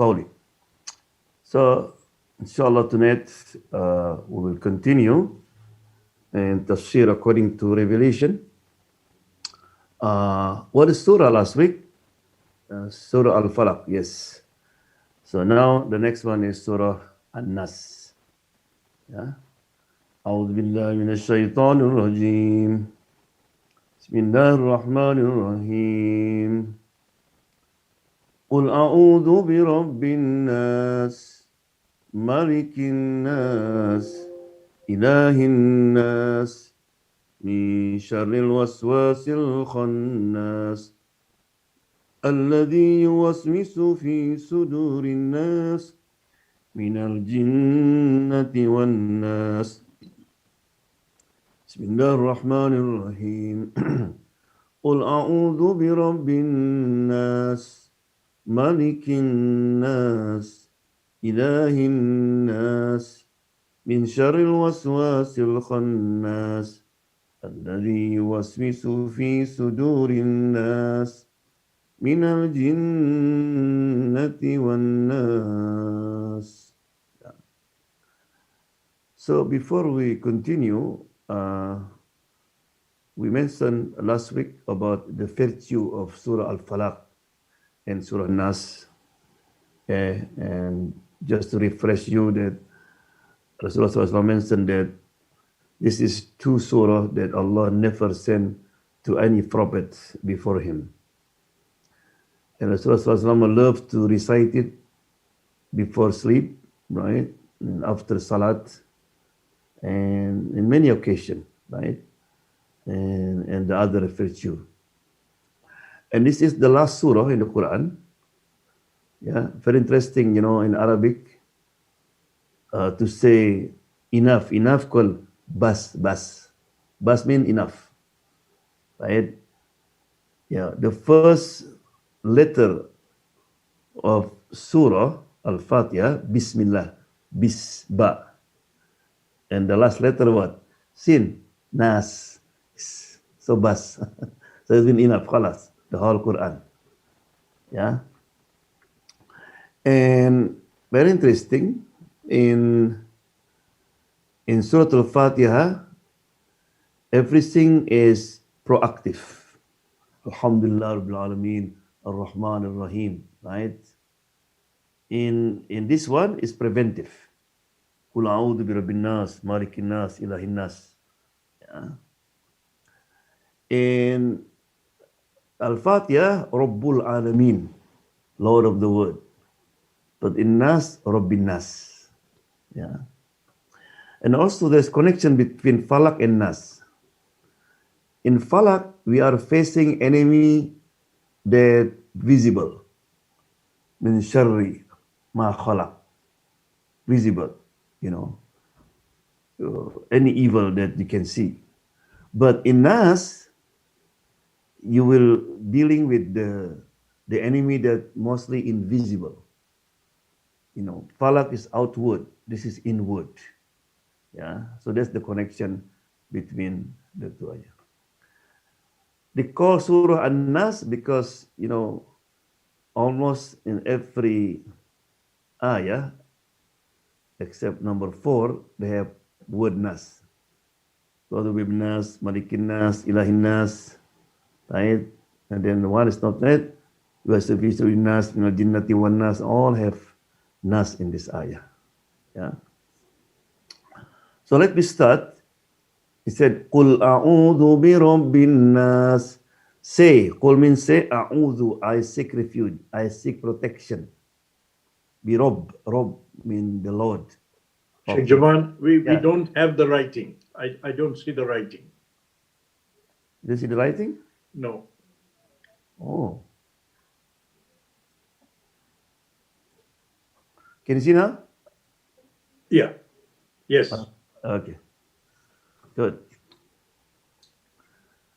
قولي. So, inshallah, tonight we will continue and TAFSEER according to Revelation. What is Surah last week? Surah Al-Falaq, yes. So now the next one is Surah An-Nas. Yeah. أعوذ بالله من الشيطان الرجيم. بسم الله الرحمن الرحيم. قل أعوذ برب الناس ملك الناس إله الناس من شر الوسواس الخناس الذي يوسوس في صدور الناس من الجنة والناس. بسم الله الرحمن الرحيم. قل أعوذ برب الناس ملك الناس إله الناس من شر الوسواس الخناس الذي يوسوس في صدور الناس من الجنة والناس. So before we continue, we mentioned last week about the virtue of Surah Al-Falaq and Surah Nas. And just to refresh you that Rasulullah SAW mentioned that this is two surah that Allah never sent to any prophet before him. And Rasulullah SAW loved to recite it before sleep, right? And after Salat, and in many occasions, right? And the other virtue. And this is the last surah in the Quran. Yeah, very interesting, you know, in Arabic, to say enough called bas. Bas means enough, right? Yeah, the first letter of Surah Al-Fatiha, Bismillah, Bisba. And the last letter what? Sin, Nas. So bas. So it's been enough, khalas, the whole Quran. Yeah. And very interesting, in Surah Al-Fatiha, everything is proactive. Alhamdulillah Rabbil Alameen, Ar-Rahman Ar-Rahim, right? In this one is preventive. Qul a'udhu bi rabbin nas, malikin nas, ilahin nas. Yeah. In Al-Fatiha, Rabbul Alameen, Lord of the world. But in Nas, Rabbin Nas. Yeah. And also there's connection between Falak and Nas. In Falak, we are facing enemy that visible. Min sharri ma khalaq. Visible, you know. Any evil that you can see. But in Nas, you will dealing with the enemy that mostly invisible. You know, Falak is outward, this is inward. Yeah, so that's the connection between the two ayah. They call Surah An-Nas because, you know, almost in every ayah, except number 4, they have word Nas. Surah Nas, Malikin Nas, Ilahin Nas, right? And then the one is not that, Wasafisu Nas, Jinnati Wan Nas, all have Nas in this ayah. Yeah. So let me start. He said, Qul a'udhu bi rabbin nas. Say, Qul means say, a'udhu, I seek refuge, I seek protection. Bi Rabb, Rabb means the Lord. Sheikh Joban, we don't have the writing. I don't see the writing. Do you see the writing? No. Oh. Can you see now? Yeah. Yes. Okay. Good.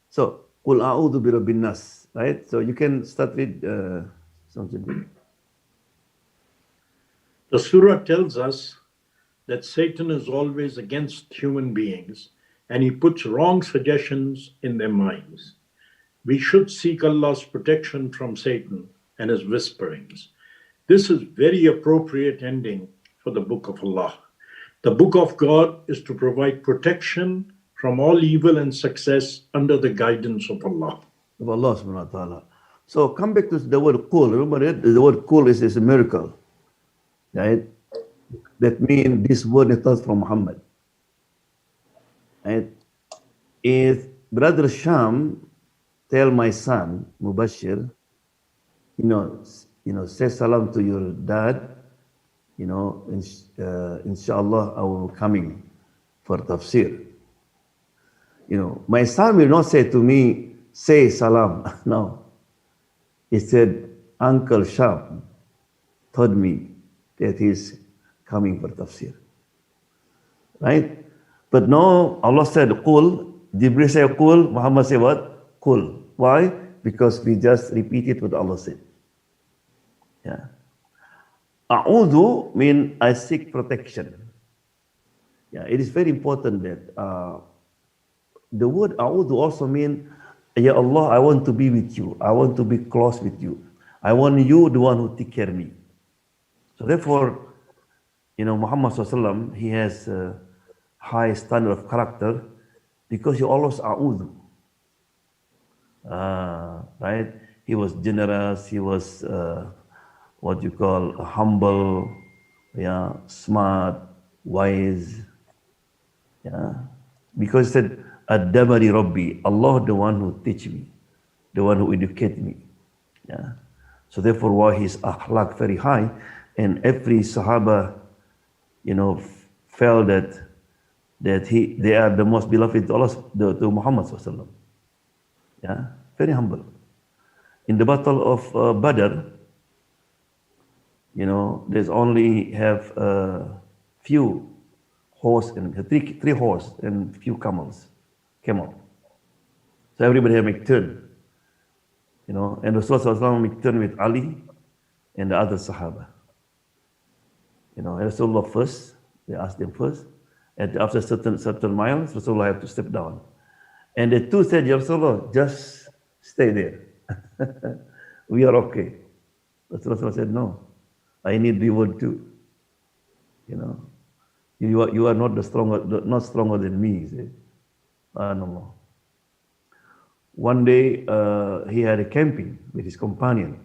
So, Qul a'udhu bi rabbin nas, right? So you can start with something. The surah tells us that Satan is always against human beings and he puts wrong suggestions in their minds. We should seek Allah's protection from Satan and his whisperings. This is very appropriate ending for the Book of Allah. The Book of God is to provide protection from all evil and success under the guidance of Allah. Of Allah subhanahu wa ta'ala. So come back to the word cool. Remember it? The word cool is a miracle. Right? That means this word is not from Muhammad. Right? If Brother Sham tell my son, Mubashir, say salam to your dad, inshallah, I will coming for tafsir. My son will not say to me, say salam. No. He said, Uncle Sham told me that he's coming for tafsir. Right? But no, Allah said, Qul. Jibril said, Qul. Muhammad said what? Qul. Why? Because we just repeat it what Allah said. Yeah. A'udhu means I seek protection. Yeah, it is very important that the word a'udhu also means, Ya Allah, I want to be with you. I want to be close with you. I want you, the one who take care of me. So therefore, Muhammad Sallallahu he has a high standard of character because he always a'udhu. Right? He was generous. He was what you call humble, yeah, smart, wise, yeah. Because he said, Ad-dabari Rabbi, Allah the one who teach me, the one who educate me, yeah. So therefore, why his akhlaq very high, and every Sahaba, felt that they are the most beloved to Allah, to Muhammad Sallallahu. Yeah, very humble. In the battle of Badr, there's only have a few horse and three horse and few camel. So everybody have make turn, and Rasulullah make turn with Ali and the other Sahaba. And Rasulullah first, they asked them first, and after certain miles, Rasulullah have to step down. And the two said, Ya Rasulullah, just stay there. We are okay. Rasulullah said, no, I need reward too. You are not not stronger than me. He said, no. One day he had a camping with his companion,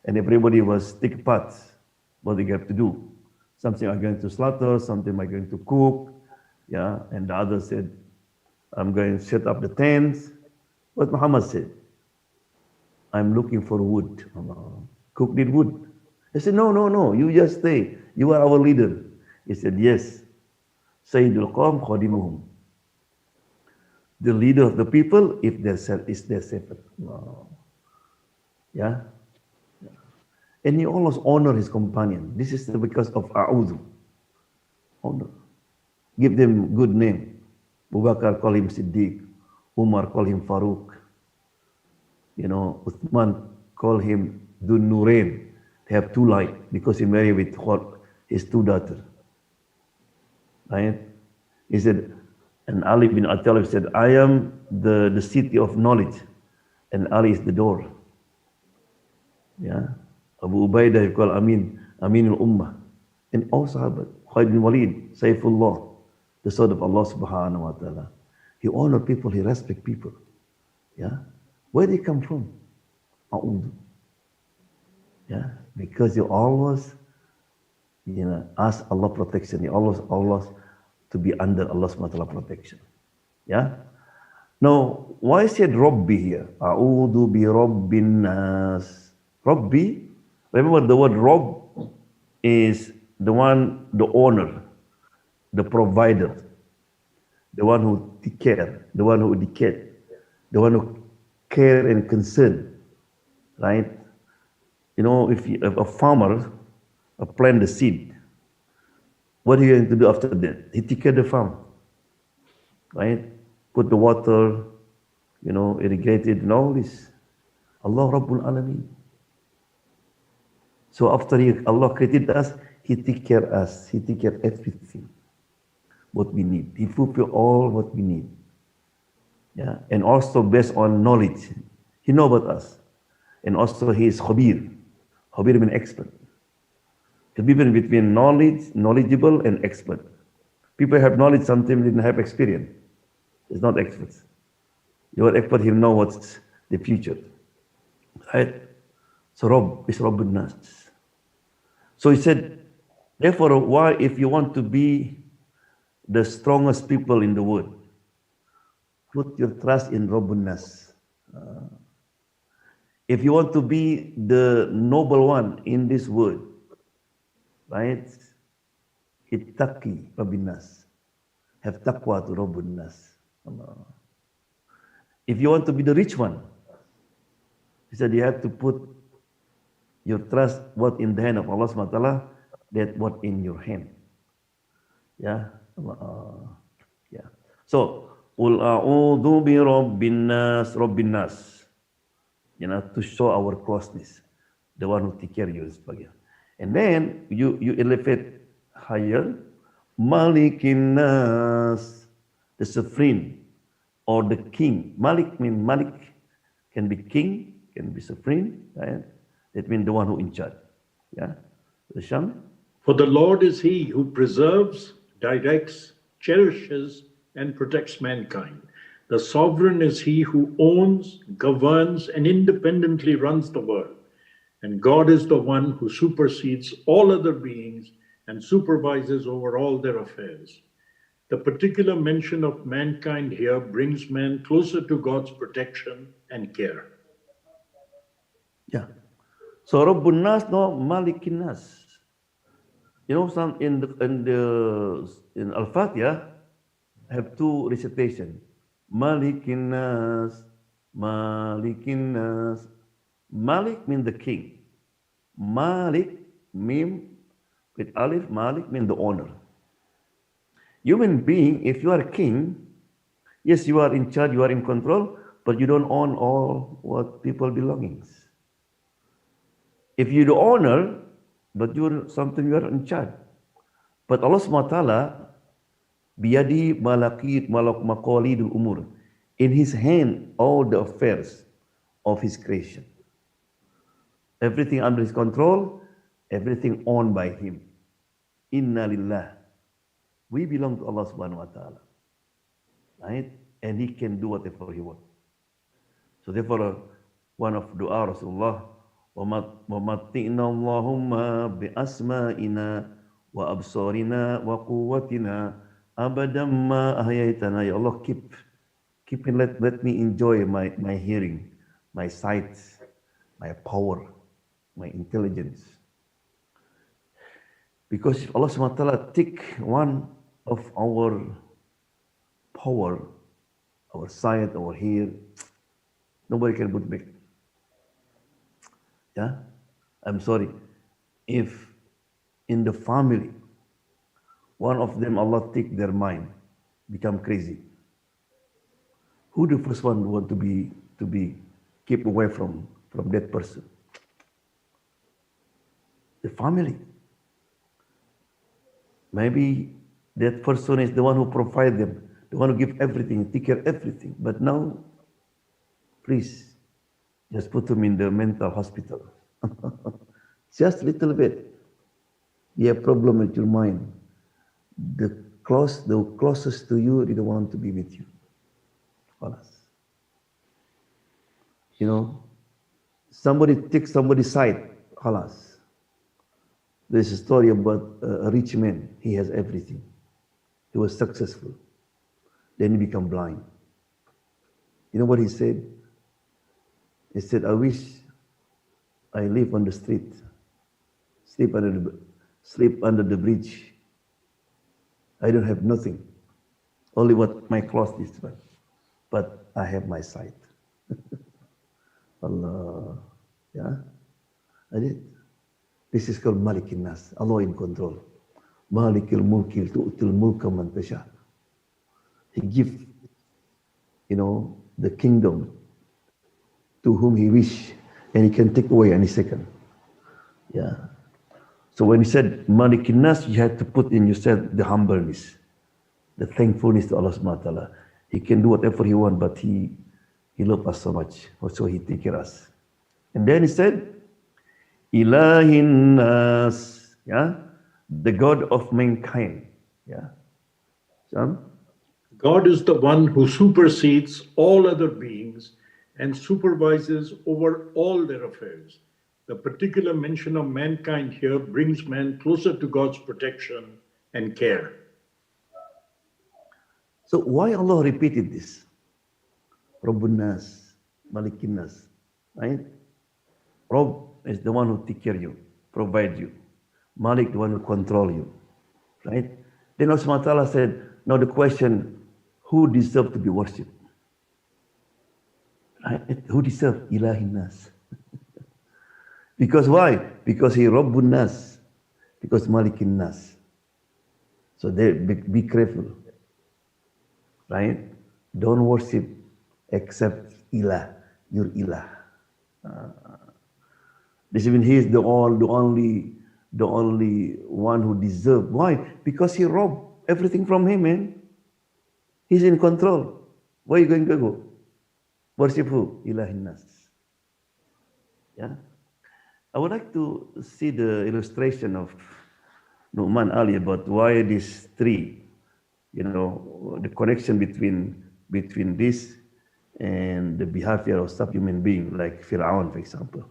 and everybody was take part what they have to do. Something I'm going to slaughter, something I'm going to cook, yeah. And the other said, I'm going to set up the tents. What Muhammad said, I'm looking for wood. Cook need wood. He said, no, you just stay. You are our leader. He said, yes. Sayyidul Qawm Khadimuhum. The leader of the people, if is their shepherd. Yeah? And he always honor his companion. This is because of A'udhu. Honor. Give them good name. Abu Bakr call him Siddiq. Umar call him Farouk. Uthman call him Dun Nurain. They have two light because he married with his two daughters. Right? He said, and Ali bin Abi Talib said, I am the city of knowledge, and Ali is the door. Yeah. Abu Ubaidah, he called Aminul Ummah. And all Sahabat, Khalid bin Walid, Saifullah, the sword of Allah subhanahu wa ta'ala. He honor people, he respect people. Yeah. Where they come from? A'udhu. Yeah. Because you always, ask Allah protection. You always to be under Allah subhanahu wa ta'ala protection. Yeah. Now, why said Rabbi here? A'udhu bi Rabbin Nas. Rabbi, remember the word Rabb is the one, the owner, the provider, the one who take care, the one who educate, the one who care and concern, right? If a farmer plant the seed, what are you going to do after that? He take care of the farm, right? Put the water, irrigate it and all this. Allah Rabbul Alameen. So after Allah created us, He take care of us. He take care of everything, what we need. He fulfill all what we need. Yeah, and also based on knowledge, He know about us. And also He is Khabir. Khabir means expert. The difference between knowledgeable, and expert. People have knowledge, sometimes didn't have experience. It's not experts. Your expert, he'll know what's the future. Right? So Rob is Rabbun Nas. So he said, therefore, why, if you want to be the strongest people in the world, put your trust in Rabbun Nas. If you want to be the noble one in this world, right? Ittaqi Rabbin Nas. Have taqwa to Rabbun Nas. Allah. If you want to be the rich one, he said you have to put your trust what in the hand of Allah subhanahu wa ta'ala, that what in your hand. Yeah. Yeah. So, Qul a'udhu bi Rabbin Nas, Rabbin Nas. You know, to show our closeness. The one who take care of you. And then you elevate higher. Malikin Nas, the sovereign or the king. Malik means Malik can be king, can be sovereign, right? That means the one who in charge. Yeah. Risham? For the Lord is He who preserves, directs, cherishes, and protects mankind. The sovereign is He who owns, governs, and independently runs the world. And God is the one who supersedes all other beings and supervises over all their affairs. The particular mention of mankind here brings man closer to God's protection and care. Yeah. So Rabbun Nas, no Malikin Nas. You know, some in Al-Fatiha have two recitation. Malikin Nas, Malikin Nas. Malik means the king. Malik means with alif, Malik means the owner. Human being, if you are a king, yes, you are in charge, you are in control, but you don't own all what people belongings. If you're the owner, but you're something you are in charge. But Allah subhanahu wa ta'ala, biyadi malakit maqalidul umur. In His hand, all the affairs of His creation. Everything under His control, everything owned by Him. Inna lillah. We belong to Allah subhanahu wa ta'ala. Right? And He can do whatever He wants. So therefore, one of dua Rasulullah, وَمَتِّئْنَا اللَّهُمَّ بِأَسْمَائِنَا وَأَبْصَارِنَا وَقُوَّتِنَا أَبَدًا مَا أَحْيَيْتَنَا. Ya Allah, keep me, let me enjoy my hearing, my sight, my power, my intelligence. Because if Allah subhanahu wa ta'ala take one of our power, our sight, our hear, nobody can put back. Yeah? I'm sorry. If in the family, one of them Allah take their mind, become crazy, who the first one want to be kept away from that person? The family. Maybe that person is the one who provide them, the one who give everything, take care of everything. But now, please, just put them in the mental hospital. Just a little bit. You have problem with your mind. The closest to you, they don't want to be with you. Alas. You know, somebody takes somebody's side. Alas. There's a story about a rich man. He has everything. He was successful. Then he became blind. You know what he said? He said, I wish I live on the street, sleep under the bridge. I don't have nothing. Only what my clothes is, but I have my sight. Allah. Yeah? I did. This is called Malikin Nas, Allah in control. Malikil mulkil tu'til mulka man tasha. He gives, the kingdom to whom He wish, and He can take away any second. Yeah. So when He said Malikin Nas, you have to put in yourself the humbleness, the thankfulness to Allah subhanahu wa ta'ala. He can do whatever He wants, but He loves us so much. Also He take care of us. And then He said, Ilahin Nas, Yeah, the God of mankind. Yeah, Sam? God is the one who supersedes all other beings and supervises over all their affairs. The particular mention of mankind here brings man closer to God's protection and care. So why Allah repeated this? Rabbun Nas, Malikin Nas, right? Rabb is the one who take care of you, provide you. Malik, the one who control you, right? Then Allah subhanahu wa ta'ala said, now the question, who deserve to be worshipped? Right? Who deserve Ilahin Nas? Because why? Because he Rabbun Nas, because Malikin Nas. So be careful, right? Don't worship except Ilah, your Ilah. This means he is the only one who deserves. Why? Because he robbed everything from him, man. He's in control. Where are you going to go? Worship who? Ilahin Nas. Yeah. I would like to see the illustration of Nu'man Ali about why these three, the connection between this and the behavior of subhuman being like Fir'aun, for example.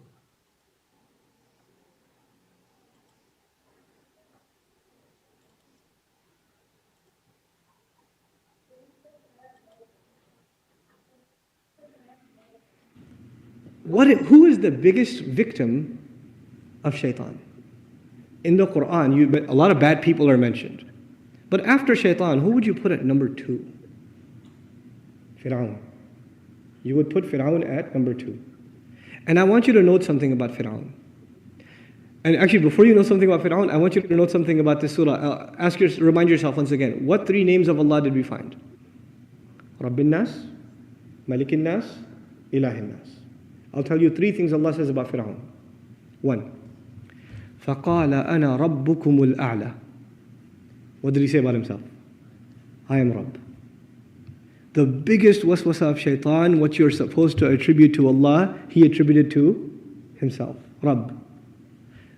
Who is the biggest victim of shaitan? In the Quran, a lot of bad people are mentioned. But after shaitan, who would you put at number 2? Fir'aun. You would put Fir'aun at number 2. And I want you to note something about Fir'aun. And actually, before you know something about Fir'aun, I want you to note something about this surah. Remind yourself once again, what 3 names of Allah did we find? Rabbin Nas, Malikin Nas, Ilahin Nas. I'll tell you 3 things Allah says about Fir'aun. 1. فَقَالَ أَنَا رَبُّكُمُ الْأَعْلَى. What did he say about himself? I am Rabb. The biggest waswasa of shaitan, what you're supposed to attribute to Allah, he attributed to himself. Rabb.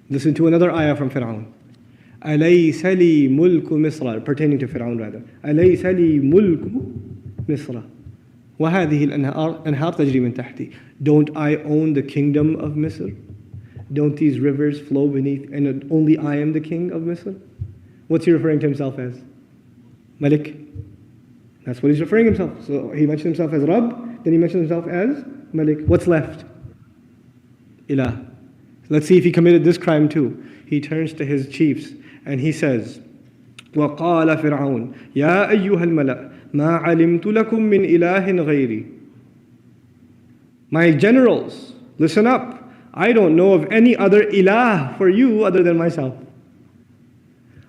Listen to another ayah from Fir'aun. أَلَيْسَ لِي مُلْكُ مِصْرَ, pertaining to Fir'aun rather. أَلَيْسَ لِي مُلْكُ مِصْرَ وَهَذِهِ الْأَنْهَارُ تَجْرِي مِنْ تَحْتِي. Don't I own the kingdom of Misr? Don't these rivers flow beneath, and only I am the king of Misr? What's he referring to himself as? Malik. That's what he's referring himself. So he mentioned himself as Rabb, then he mentioned himself as Malik. What's left? Ilah. Let's see if he committed this crime too. He turns to his chiefs and he says, وَقَالَ فِرْعَوْنَ يَا أَيُّهَا الْمَلَأ مَا عَلِمْتُ لَكُم مِّنْ إِلَٰهٍ غَيْرِي. My generals, listen up. I don't know of any other ilah for you other than myself.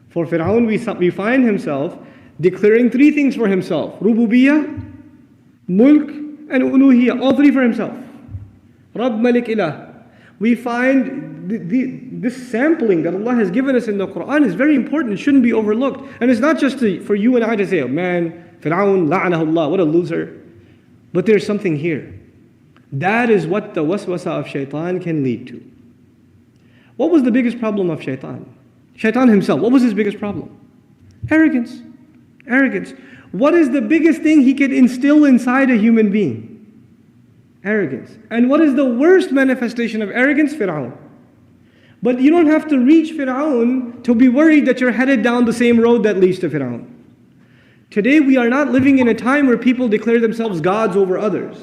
For Fir'aun, we find himself declaring 3 things for himself. Rububiyyah, Mulk, and Uluhiyyah. All 3 for himself. Rabb, Malik, Ilah. We find this sampling that Allah has given us in the Quran is very important. It shouldn't be overlooked. And it's not just for you and I to say, oh man, Fir'aun, la'anahullah, what a loser. But there's something here. That is what the waswasa of shaitan can lead to. What was the biggest problem of shaitan? Shaitan himself, what was his biggest problem? Arrogance. Arrogance. What is the biggest thing he could instill inside a human being? Arrogance. And what is the worst manifestation of arrogance? Fir'aun. But you don't have to reach Fir'aun to be worried that you're headed down the same road that leads to Fir'aun. Today we are not living in a time where people declare themselves gods over others.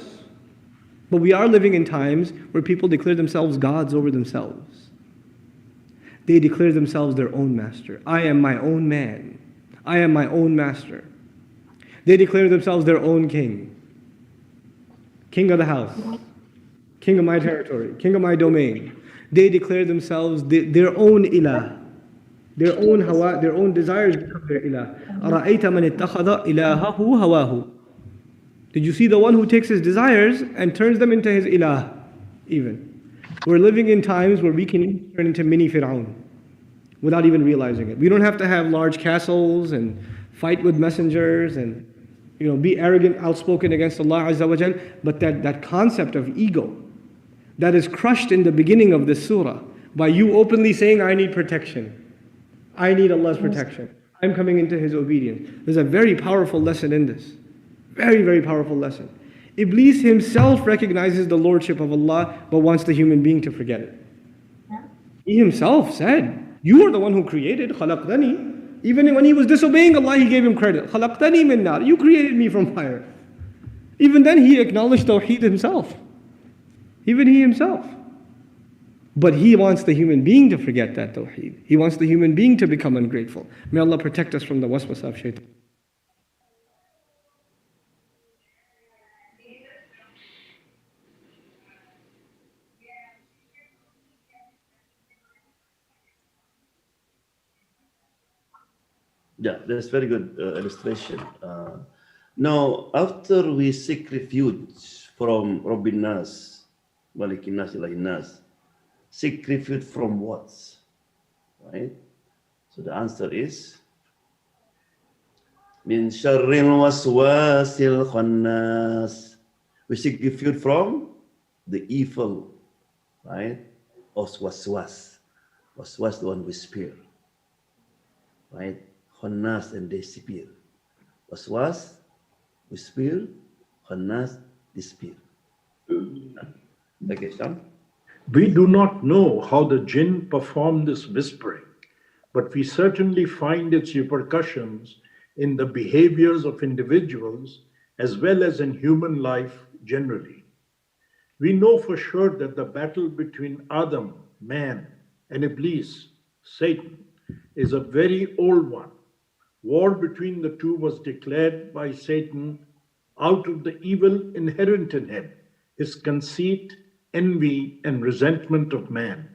But we are living in times where people declare themselves gods over themselves. They declare themselves their own master. I am my own man. I am my own master. They declare themselves their own king. King of the house. King of my territory. King of my domain. They declare themselves their own ilah. Their own hawa, their own desires become their ilah. أَرَأَيْتَ مَنِ اتَّخَذَ إِلَهَهُ هَوَاهُ. Did you see the one who takes his desires and turns them into his ilah? Even. We're living in times where we can turn into mini Fir'aun without even realizing it. We don't have to have large castles and fight with messengers and be arrogant, outspoken against Allah Azza wa Jal. But that concept of ego that is crushed in the beginning of this surah by you openly saying, I need protection. I need Allah's protection. I'm coming into His obedience. There's a very powerful lesson in this. Very, very powerful lesson. Iblis himself recognizes the lordship of Allah but wants the human being to forget it. He himself said, "You are the one who created, khalaqtani." Even when he was disobeying Allah, he gave him credit. Khalaqtani min nar. You created me from fire. Even then, he acknowledged Tawheed himself. Even he himself. But he wants the human being to forget that Tawheed. He wants the human being to become ungrateful. May Allah protect us from the waswasa of shaitan. Yeah, that's very good illustration. Now, after we seek refuge from Rabbin Nas, Malikin Nas, Ilahin Nas, seek refuge from what? Right? So the answer is Min sharril waswasil khannas. We seek refuge from the evil, right? Of waswas. Waswas, the one whisper, right? Khannas, and disappear. Waswas, whisper, khannas, disappear. Okay, Sham? We do not know how the jinn perform this whispering, but we certainly find its repercussions in the behaviors of individuals as well as in human life generally. We know for sure that the battle between Adam, man, and Iblis, Satan, is a very old one. War between the two was declared by Satan out of the evil inherent in him, his conceit, envy, and resentment of man.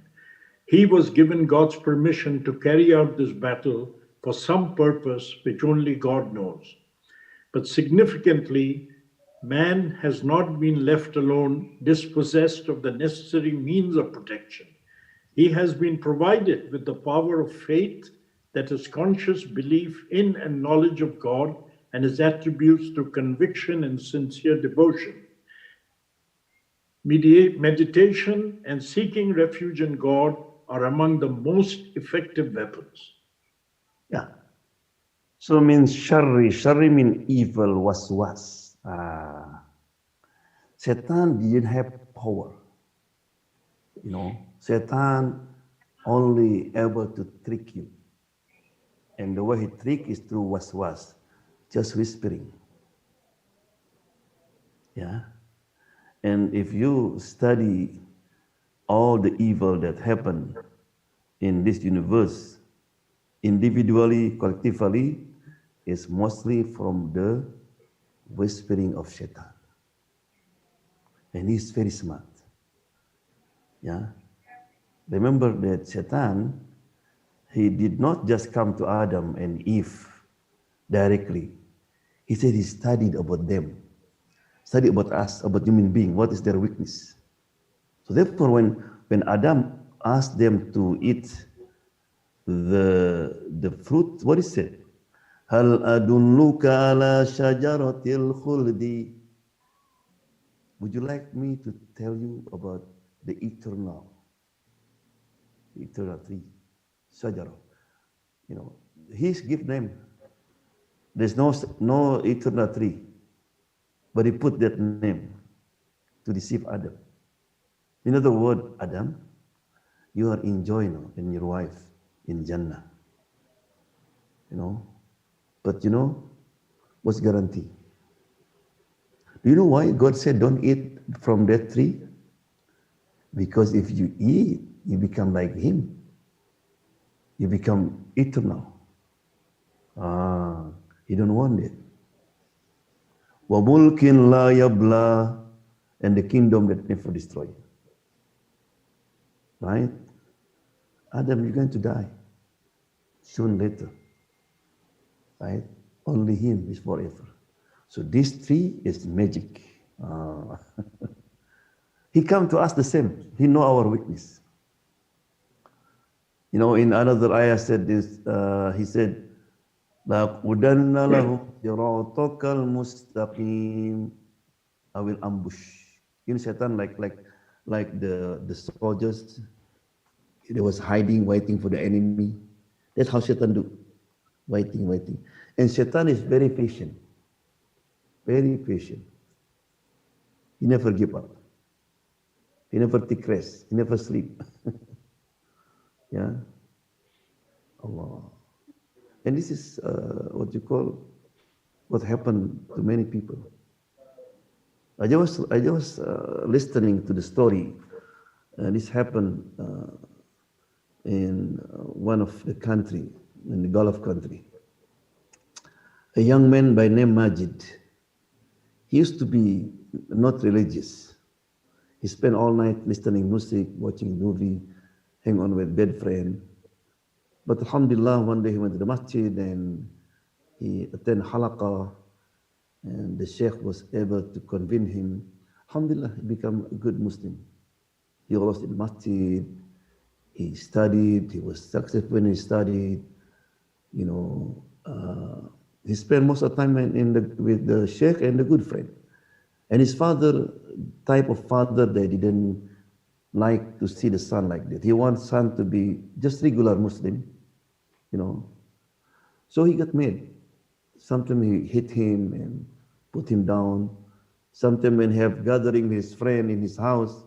He was given God's permission to carry out this battle for some purpose which only God knows. But significantly, man has not been left alone, dispossessed of the necessary means of protection. He has been provided with the power of faith, that is conscious belief in and knowledge of God and His attributes through conviction and sincere devotion. Meditation and seeking refuge in God are among the most effective weapons. Yeah. So means shari. Shari means evil, waswas. Satan didn't have power. You know, Satan only able to trick you. And the way he trick is through waswas, just whispering. Yeah. And if you study all the evil that happened in this universe, individually, collectively, is mostly from the whispering of shaitan. And he's very smart. Yeah. Remember that Shaitan, he did not just come to Adam and Eve directly. He said he studied about them, studied about us, about human being, what is their weakness. So therefore, when Adam asked them to eat the fruit, what is it? Hal adulluka ala shajaratil khuldi. Would you like me to tell you about the eternal tree, shajara? You know, his gift name. There's no eternal tree, but he put that name to deceive Adam. In other words, Adam, you are enjoying now and your wife in Jannah. You know, but you know, what's guarantee? Do you know why God said don't eat from that tree? Because if you eat, you become like Him. You become eternal. He don't want it. Wa mulkin la yabla, and the kingdom that never destroyed. Right? Adam, you're going to die soon later. Right? Only Him is forever. So this tree is magic. He come to us the same. He know our weakness. You know, in another ayah said this. He said, لَأَقْعُدَنَّ لَهُمْ صِرَاطَكَ الْمُسْتَقِيمِ. I will ambush. You know, Satan like the soldiers. They was hiding, waiting for the enemy. That's how shaitan do. Waiting, waiting. And shaitan is very patient. Very patient. He never give up. He never take rest. He never sleep. Yeah. Allah. And this is what you call what happened to many people. I was listening to the story. This happened in one of the country, in the Gulf country. A young man by name Majid. He used to be not religious. He spent all night listening music, watching movie, hang on with bed friend. But alhamdulillah, one day he went to the masjid and he attended halaqah, and the sheikh was able to convince him. Alhamdulillah, he became a good Muslim. He was in masjid, he studied, he was successful when he studied, you know. He spent most of the time with the sheikh and the good friend. And his father, type of father that didn't like to see the son like that. He wants son to be just regular Muslim, you know. So he got mad. Sometimes he hit him and put him down. Sometimes when he have gathering with his friend in his house,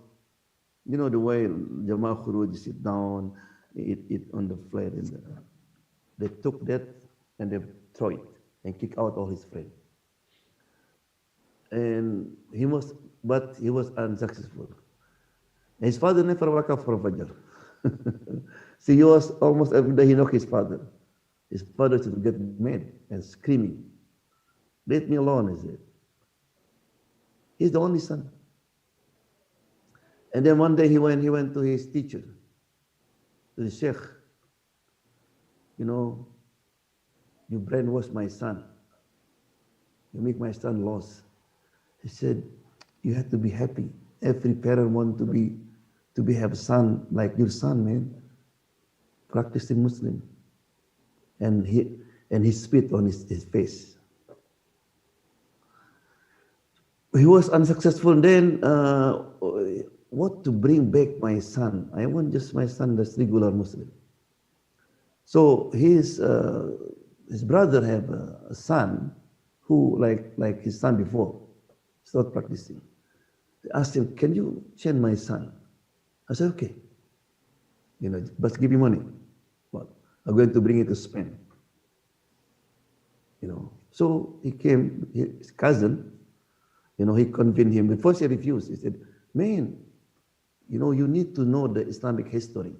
you know the way Jama'ah Khuruj sit down, eat on the flat. And they took that and they throw it and kick out all his friends. And he was unsuccessful. And his father never woke up from Fajr. See, he was almost every day he knocked his father. His father used to get mad and screaming. Let me alone, he said. He's the only son. And then one day he went to his teacher, to the sheikh. You know, you brainwash my son. You make my son lost. He said, you have to be happy. Every parent wants to have a son like your son, man. Practicing Muslim. And he spit on his face. He was unsuccessful. Then what to bring back my son? I want just my son that's regular Muslim. So his brother have a son who like his son before, start practicing. They asked him, can you change my son? I said, okay. You know, but give me money. What? I'm going to bring it to Spain. You know, so he came, his cousin, you know, he convinced him. Before he refused, he said, man, you know, you need to know the Islamic history.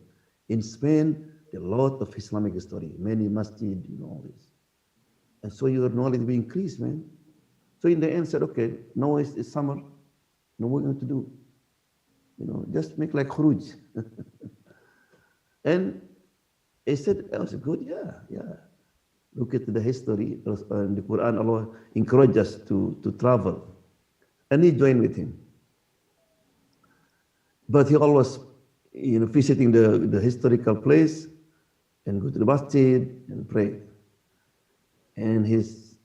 In Spain, there are a lot of Islamic history, many masjid, you know, all this. And so your knowledge will increase, man. So in the end, said, okay, now it's summer. No, what we're going to do? You know, just make like khuruj. And he said, I was good, yeah. Look at the history, in the Quran, Allah encouraged us to travel. And he joined with him. But he always, you know, visiting the historical place and go to the masjid and pray. And his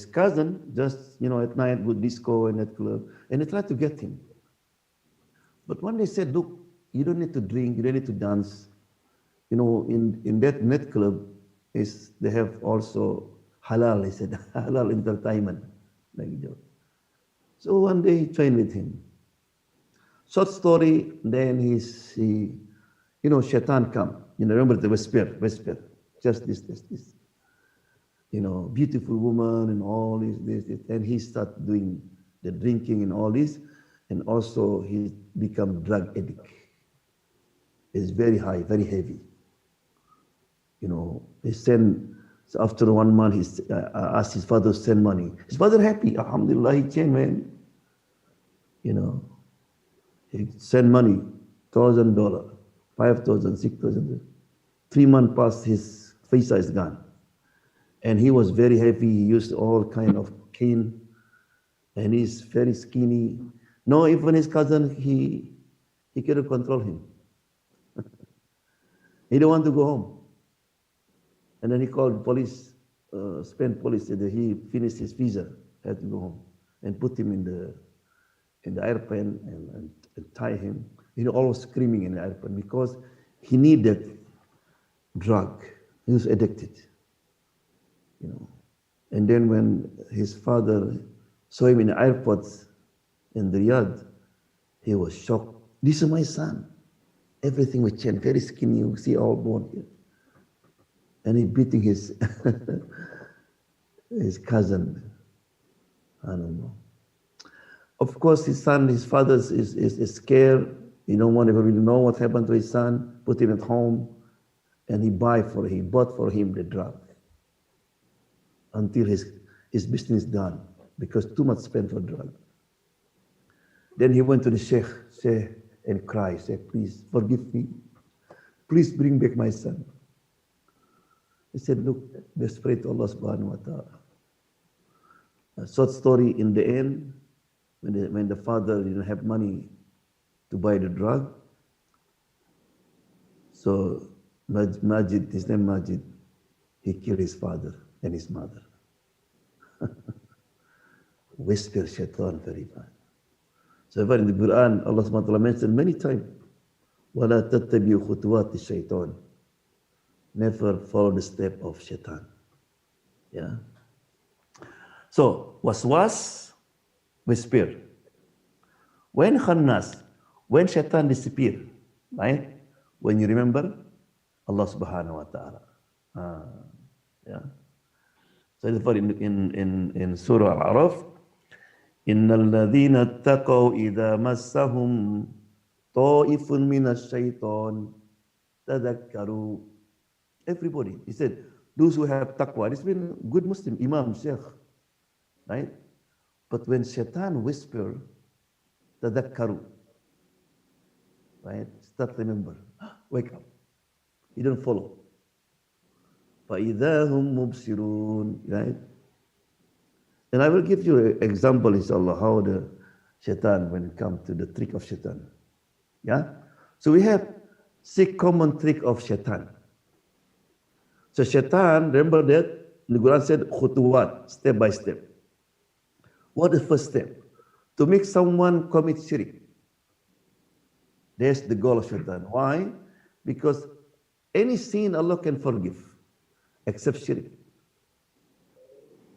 cousin just, you know, at night would disco and that club, and they tried to get him. But one day said, look, you don't need to drink, you don't need to dance. You know, in that nightclub, they have also halal, he said, halal entertainment. Like that. So one day he joined with him. Short story, then he you know, shaitan come. You know, remember the whisper, just this. You know, beautiful woman and all this. And he started doing the drinking and all this. And also he become drug addict. It's very high, very heavy. You know, so after 1 month, he asked his father to send money. His father happy, alhamdulillah, he changed, man. You know, he sent money, $1,000, 5,000, 6,000. 3 months passed, his visa is gone. And he was very heavy, he used all kind of cane, and he's very skinny. No, even his cousin, he couldn't control him. He didn't want to go home. And then he called police, Spain police, said that he finished his visa, had to go home, and put him in the airplane and tie him. You know, always screaming in the airplane because he needed drug. He was addicted, you know. And then when his father saw him in the airport in the Riyadh, he was shocked. This is my son. Everything was changed, very skinny, you see all bone here. And he beating his his cousin. I don't know. Of course, his father is scared. He don't want to really know what happened to his son. Put him at home, and he bought for him the drug until his business done, because too much spent for drug. Then he went to the sheikh and cried, say, please forgive me. Please bring back my son. He said, look, let's pray to Allah subhanahu wa ta'ala. A short story, in the end, when the father didn't have money to buy the drug, so Majid, his name Majid, he killed his father and his mother. Whisper shaitan very bad. So in the Quran, Allah subhanahu wa ta'ala mentioned many times, وَلَا تَتَّبِعُوا خُطُوَاتِ الشَّيْطَانِ. Never follow the step of shaitan. Yeah. So, waswas, whisper. When khannas, when shaitan disappear, right? When you remember Allah subhanahu wa ta'ala. Yeah. So therefore in Surah Al-A'raf, إِنَّ الَّذِينَ اتَّقَوْا إِذَا مَسَّهُمْ طَائِفٌ مِّنَ الشَّيْطَانِ تَذَكَّرُوا. Everybody, he said, those who have taqwa, this means good Muslim, Imam, Sheikh, right? But when shaitan whisper, tadakkaru, right? Start remember, wake up. You don't follow. فَإِذَا هُمْ مُبْصِرُونَ, right? And I will give you an example, inshallah, how the shaitan, when it comes to the trick of shaitan. Yeah? So we have 6 common trick of shaitan. So shaitan, remember that the Quran said, khutuwat, step by step. What is the first step? To make someone commit shirk. That's the goal of shaitan. Why? Because any sin Allah can forgive, except shirk.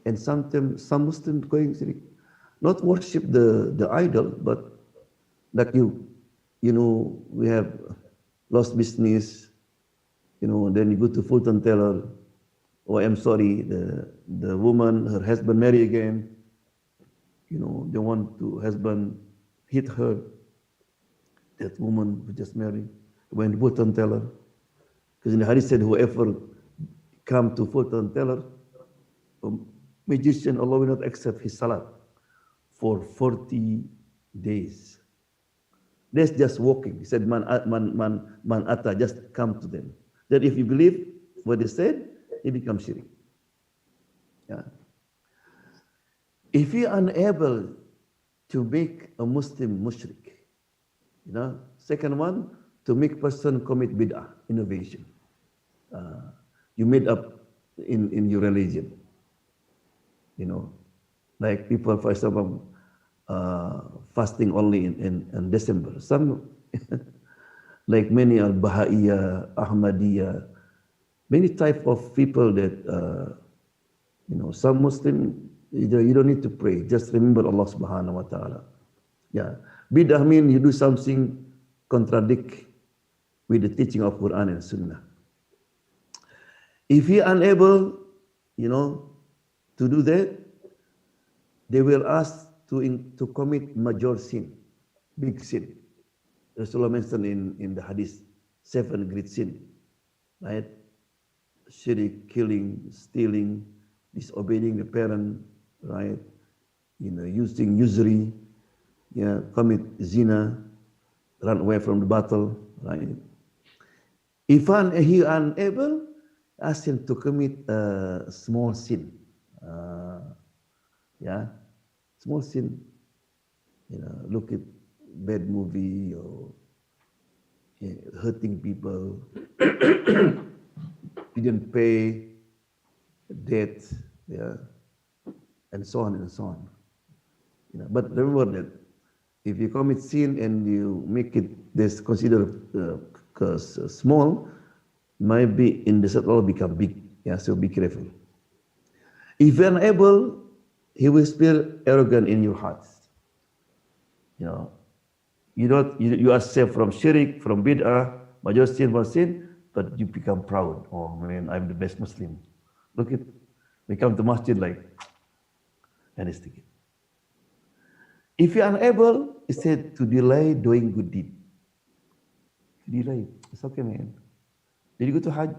And sometimes some Muslims going shirk, not worship the idol, but like you know, we have lost business, you know, then you go to Fulton Teller, oh, I'm sorry, the woman, her husband marry again, you know, they want to husband hit her, that woman who just married, went to Fulton Teller, because in the hadith said, whoever come to Fulton Teller, a magician, Allah will not accept his salat for 40 days. That's just walking. He said, man ata, just come to them. That if you believe what they said, it becomes shirk. Yeah. If you are unable to make a Muslim mushrik, you know, second one, to make person commit bid'ah, innovation. You made up in your religion. You know, like people, for example, fasting only in December. Some, like many are Baha'iyya, Ahmadiyya, many type of people that, you know, some Muslim, you don't need to pray, just remember Allah subhanahu wa ta'ala. Yeah. Bid'ah mean you do something contradict with the teaching of Quran and Sunnah. If you are unable, you know, to do that, they will ask to commit major sin, big sin. Rasulullah mentioned in the hadith, 7 great sin, right? Shirk, killing, stealing, disobeying the parent, right? You know, using usury, yeah, commit zina, run away from the battle, right? If he unable, ask him to commit a small sin, yeah, small sin. You know, look at bad movie or hurting people. Didn't pay debt, yeah, and so on and so on. You know, but remember that if you commit sin and you make it this considered small, might be in the all become big. Yeah, so be careful. If you're unable, he will spill arrogant in your hearts. You know, you are safe from shirk, from bid'ah, major sin, but you become proud. Oh man, I'm the best Muslim. Look at, we come to masjid like, and it's taken. If you're unable, he said to delay doing good deed. To delay, it's okay, man. Did you go to Hajj?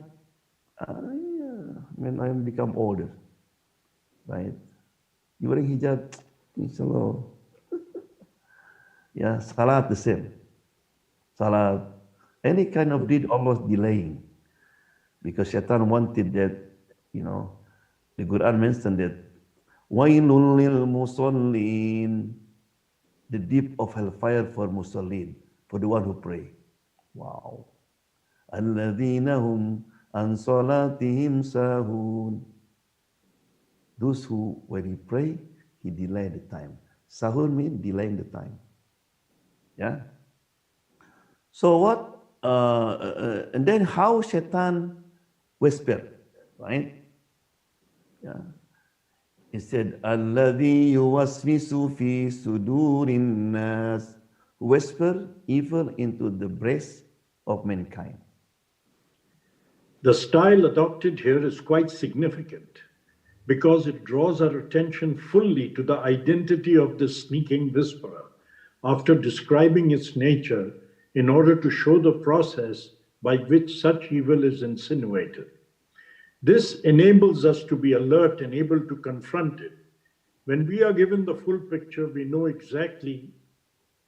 Yeah, man, I become older, right? You wearing hijab, inshallah. Yeah, salat the same. Salat, any kind of deed, almost delaying. Because shaitan wanted that, you know, the Quran mentioned that, Wailul lil musallin, the deep of hellfire for musallin, for the one who pray. Wow. Alladhina hum an salatihim sahun. Those who, when he pray, he delay the time. Sahun means delaying the time. Yeah. So what? And then how shaitan whisper, right? Yeah. He said, Alladhi yuwaswisu fi sudurin nas, whisper evil into the breast of mankind. The style adopted here is quite significant because it draws our attention fully to the identity of this sneaking whisperer after describing its nature in order to show the process by which such evil is insinuated. This enables us to be alert and able to confront it. When we are given the full picture, we know exactly,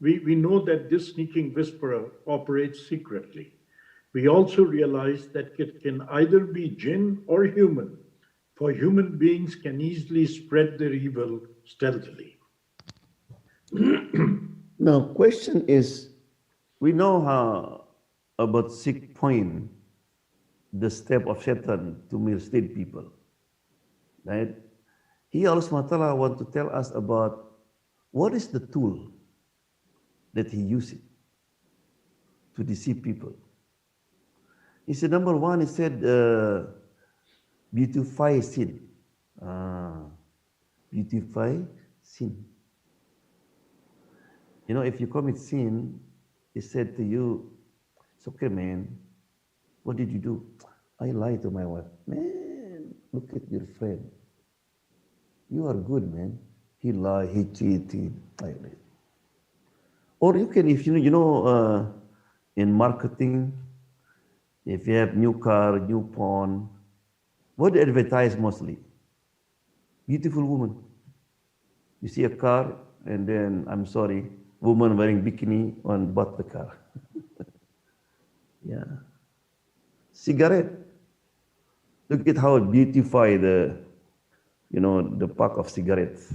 we know that this sneaking whisperer operates secretly. We also realize that it can either be jinn or human, for human beings can easily spread their evil stealthily. Now, question is, we know how about 6 point, the step of Satan to mislead people, right? Here Allah subhanahu wa ta'ala want to tell us about what is the tool that he uses to deceive people. He said, number one, he said, beautify sin. Beautify sin. You know, if you commit sin, he said to you, it's okay, man. What did you do? I lied to my wife. Man, look at your friend. You are good, man. He lied, he cheated. Or you can, if in marketing, if you have new car, new phone, what do you advertise mostly? Beautiful woman. You see a car, and then, I'm sorry, woman wearing bikini on bought the car. Yeah. Cigarette. Look at how it beautify the pack of cigarettes.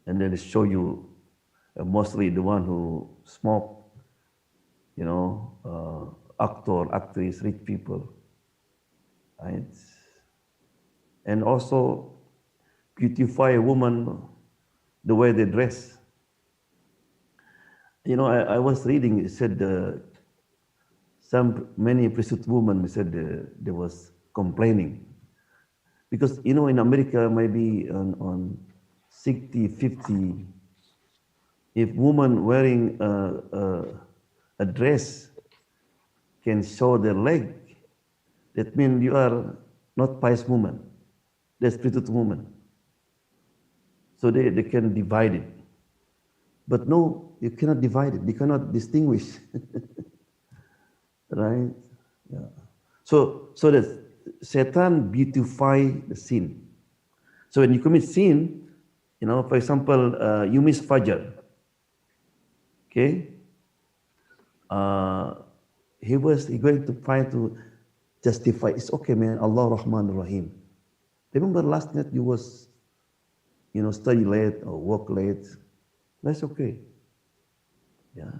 And then it show you mostly the one who smoke, actor, actress, rich people, right? And also beautify a woman the way they dress. I was reading, it said many prostitute women said they was complaining. Because, in America, maybe on 60, 50, if woman wearing a dress can show their leg, that means you are not pious woman. That's prostitute woman. So they can divide it. But no, you cannot divide it. You cannot distinguish. Right? Yeah. So that Satan beautify the sin. So when you commit sin, for example, you miss Fajr. Okay? He going to try to justify. It's okay, man. Allah Rahman Rahim. Remember last night you was, study late or work late. That's okay. Yeah.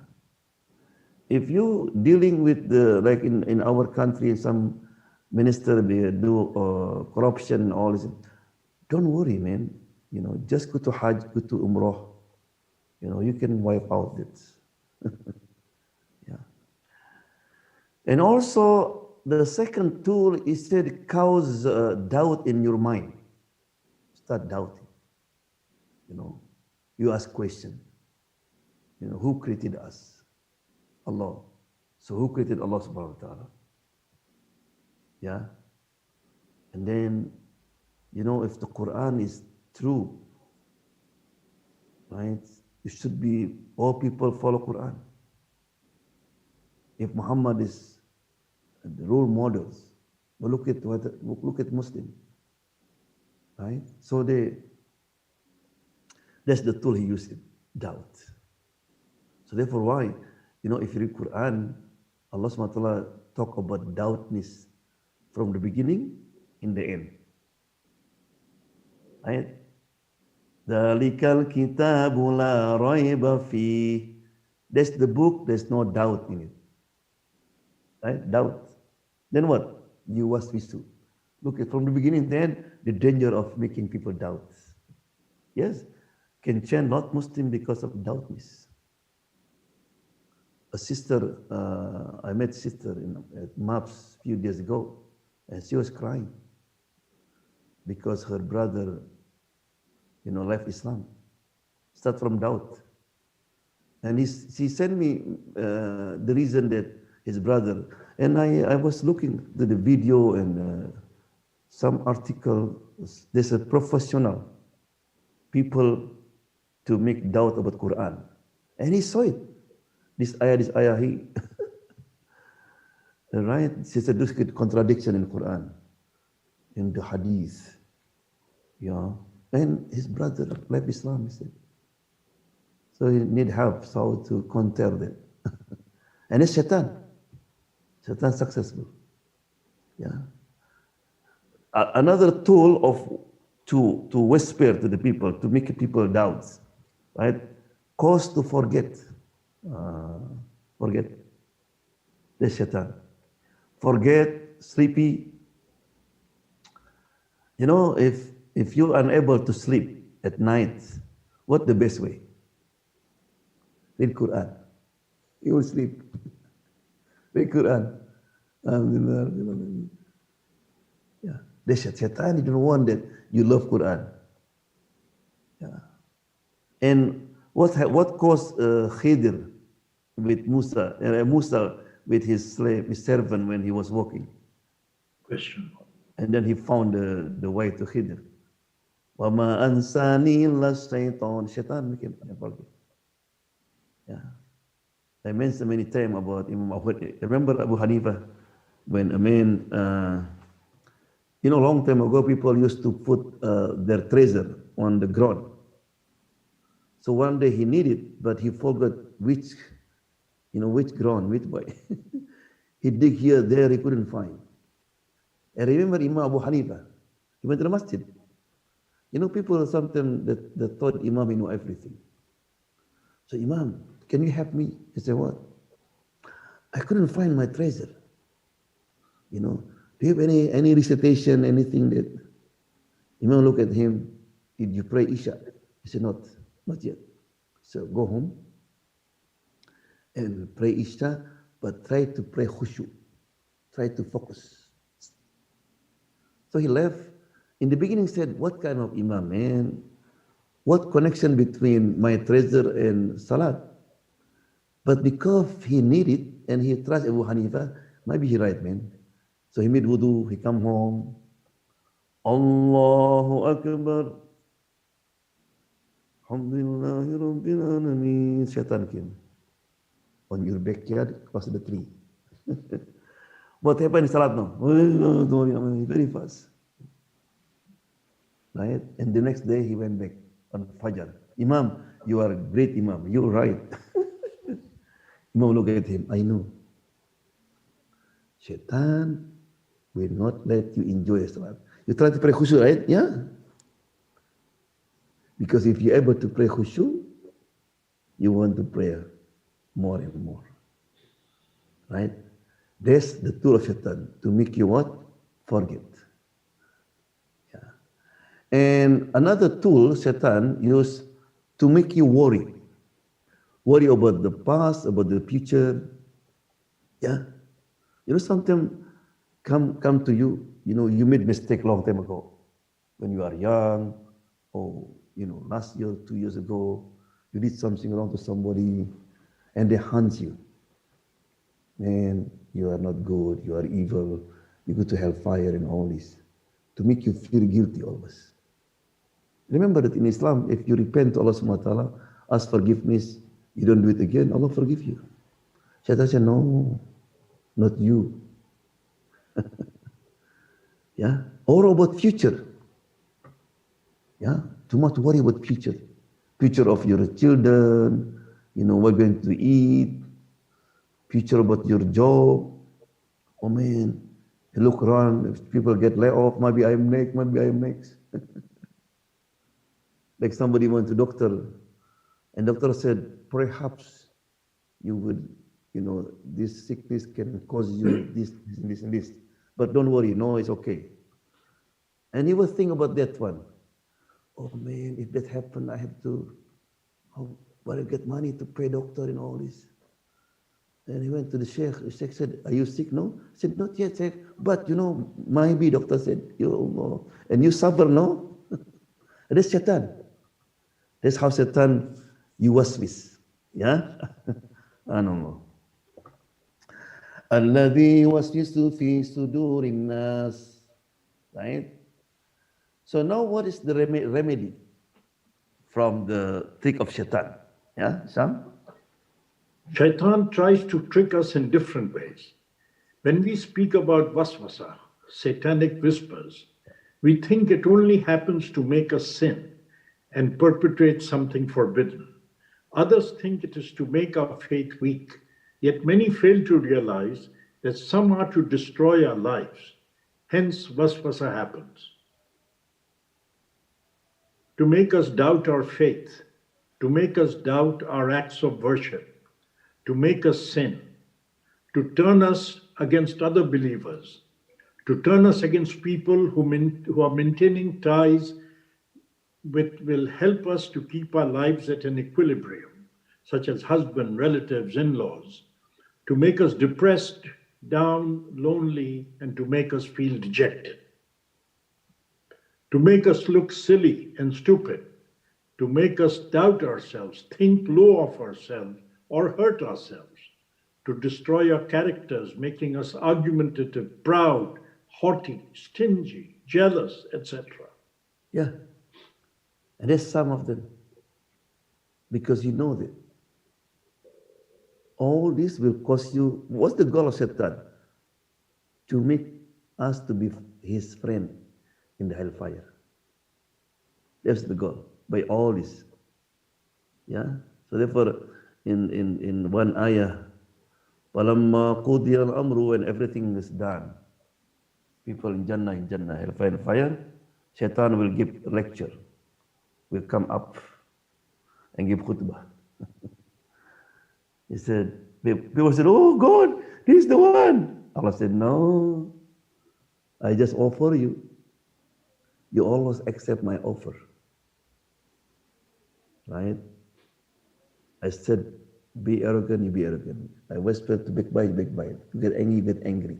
If you dealing with like in our country, some minister they do corruption and all this, don't worry, man. Just go to Hajj, go to Umrah. You can wipe out it. Yeah. And also, the second tool is said cause doubt in your mind. Start doubting. You ask question. Who created us? Allah. So who created Allah subhanahu wa ta'ala? Yeah. And then, if the Quran is true, right? It should be all people follow Quran. If Muhammad is the role models, but look at Muslim, right? So that's the tool he used, doubt. So therefore, why? If you read Quran, Allah subhanahu wa ta'ala talk about doubtness from the beginning in the end. Right? Dalikal kitabu la raiba fi. That's the book, there's no doubt in it. Right? Doubt. Then what? You was visu. Look at from the beginning then the danger of making people doubt. Yes, can change not Muslim because of doubtness. A sister, I met sister at MAPS a few days ago, and she was crying because her brother, left Islam. Start from doubt. And she sent me the reason that his brother, and I was looking to the video and some article, there's a professional people to make doubt about Quran. And he saw it. This ayah, he, right? She said, this contradiction in Quran, in the hadith. Yeah. And his brother left Islam, he said. So he need help, so to counter that. And it's shaitan. Shaitan successful. Yeah. Another tool of to whisper to the people, to make people doubt, right? Cause to forget. Forget. That's shaitan. Forget, sleepy. If you're unable to sleep at night, what the best way? Read Quran. You will sleep. Read Quran. Yeah. The shaitan didn't want that you love Quran. Yeah. And what caused Khidr with Musa, Musa with his slave, his servant when he was walking? Question. And then he found the way to Khidr. وَمَا أَنْسَانِي إِلَّا الشَّيْطَانُ. Shaitan became forget. Yeah. I mentioned many times about Imam Abu Hanifa. Remember Abu Hanifa, when a man, long time ago, people used to put their treasure on the ground. So one day he needed, but he forgot which ground, which way. He dig here, there, he couldn't find. And remember Imam Abu Hanifa, he went to the masjid. People sometimes that thought Imam knew everything. So Imam, can you help me? He said, what? I couldn't find my treasure. Do you have any recitation, anything that? Imam looked at him. Did you pray Isha? He said, not yet. So go home and pray Isha, but try to pray khushu. Try to focus. So he left. In the beginning said, what kind of Imam, man? What connection between my treasure and Salat? But because he needed and he trusts Abu Hanifa, maybe he right, man. So he made wudu, he come home. Allahu Akbar. Alhamdulillahi Rabbil Alameen. Shaitan came. On your backyard, across the tree. What happened in Salat now? Very fast. Right? And the next day he went back on Fajr. Imam, you are a great Imam. You're right. Imam look at him. I know. Shaitan will not let you enjoy Salat. You try to pray khushu, right? Yeah. Because if you're able to pray khushu, you want to pray more and more. Right? That's the tool of Shaitan, to make you what? Forget. Yeah. And another tool Shaitan used to make you worry. Worry about the past, about the future. Yeah. Sometimes come to you. You know, you made mistake long time ago when you are young, or last year, 2 years ago, you did something wrong to somebody, and they hunt you. Man, you are not good. You are evil. You go to hellfire and all this, to make you feel guilty always. Remember that in Islam, if you repent to Allah subhanahu wa ta'ala, ask forgiveness, you don't do it again, Allah forgive you. Shaitan said, no, not you. Yeah, or about future. Yeah, too much worry about future. Future of your children, what going to eat, future about your job. Oh man, you look around, if people get laid off, maybe I'm next. Like somebody went to doctor, and doctor said, perhaps you would, this sickness can cause you this, and this. But don't worry, no, it's okay. And you will think about that one. Oh man, if that happened, I have to, where I get money to pay doctor and all this. And he went to the sheikh. The sheikh said, are you sick? No? I said, not yet, sheikh. But, maybe doctor said, and you suffer, no? That's shaitan. That's how shaitan you waswis. Yeah? I don't know. Alladhi waswisu fi sudurin nas. Right? So now what is the remedy from the trick of shaitan? Yeah, Sam? Shaitan tries to trick us in different ways. When we speak about waswasa, satanic whispers, we think it only happens to make us sin and perpetrate something forbidden. Others think it is to make our faith weak, yet many fail to realize that some are to destroy our lives. Hence, waswasa happens. To make us doubt our faith, to make us doubt our acts of worship, to make us sin, to turn us against other believers, to turn us against people who are maintaining ties which will help us to keep our lives at an equilibrium, such as husband, relatives, in-laws, to make us depressed, down, lonely, and to make us feel dejected, to make us look silly and stupid, to make us doubt ourselves, think low of ourselves, or hurt ourselves, to destroy our characters, making us argumentative, proud, haughty, stingy, jealous, etc. Yeah. And there's some of them. Because you know that all this will cost you. What's the goal of Satan? To make us to be his friend in the hellfire. That's the goal. By all this. Yeah. So therefore, in one ayah, Palamma qudiyal amru, when everything is done, people in Jannah, hellfire, in fire, Shaitan will give a lecture, will come up and give khutbah. He said, people said, oh God, he's the one. Allah said, no, I just offer you. You always accept my offer. Right? I said, be arrogant, you be arrogant. I whispered to backbite, backbite. To get angry, get angry.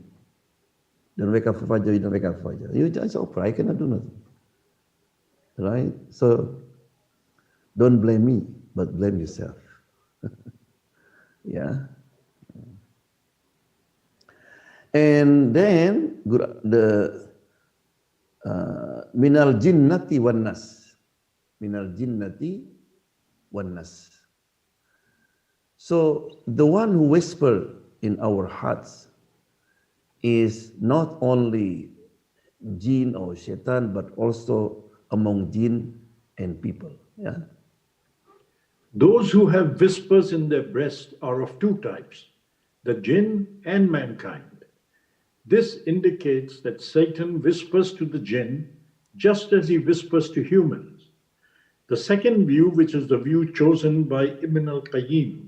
Don't wake up for Fajr, you don't wake up for Fajr. You just offer, I cannot do nothing. Right? So, don't blame me, but blame yourself. Yeah. And then, the Minar jinnati wan nas. Minar jinnati wan nas. So the one who whispers in our hearts is not only jinn or shaitan, but also among jinn and people. Yeah. Those who have whispers in their breast are of two types, the jinn and mankind. This indicates that Satan whispers to the jinn just as he whispers to humans. The second view, which is the view chosen by Ibn al-Qayyim,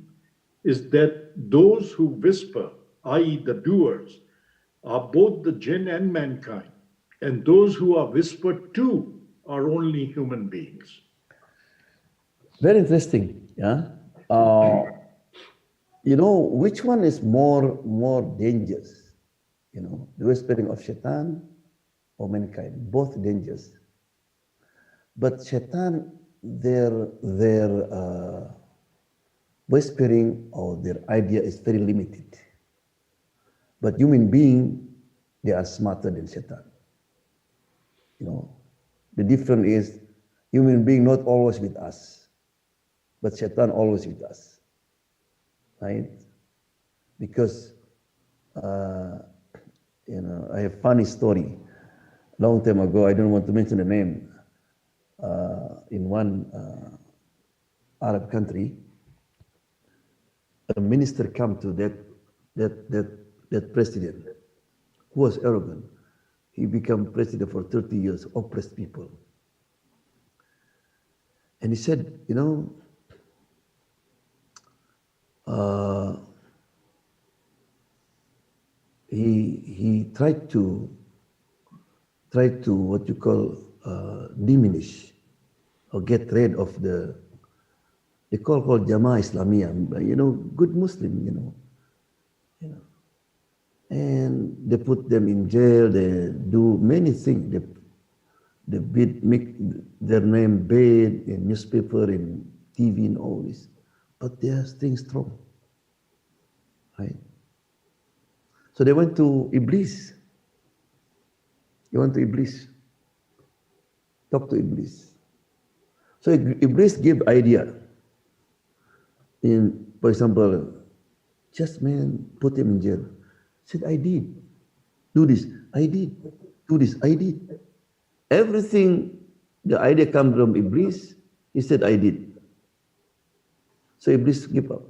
is that those who whisper, i.e. the doers, are both the jinn and mankind, and those who are whispered to are only human beings. Very interesting. Yeah. Which one is more dangerous? the whispering of shaitan or mankind, both dangers. But shaitan, their whispering or their idea is very limited. But human being, they are smarter than shaitan. The difference is human being not always with us, but shaitan always with us, right? Because I have funny story. Long time ago, I don't want to mention the name. In one Arab country, a minister come to that president who was arrogant. He became president for 30 years, oppressed people. And he said, he tried to what you call diminish or get rid of they call Jama'ah Islamiyah, good Muslim, and they put them in jail. They do many things. They make their name bad in newspaper, in TV, and all this, but they are staying strong, right? So they went to Iblis. Talk to Iblis. So Iblis gave idea. For example, just put him in jail. Said, I did. Do this. I did. Do this. I did. Everything, the idea comes from Iblis. He said, I did. So Iblis gave up.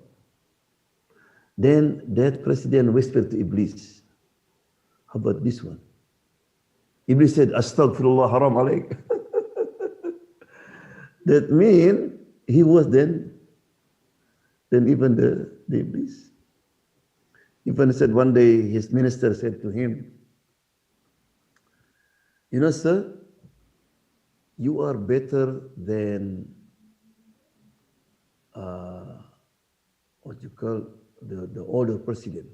Then that president whispered to Iblis, how about this one? Iblis said, Astaghfirullah, haram alaik. That means he was then even the Iblis. Even said one day his minister said to him, sir, you are better than what you call the older president.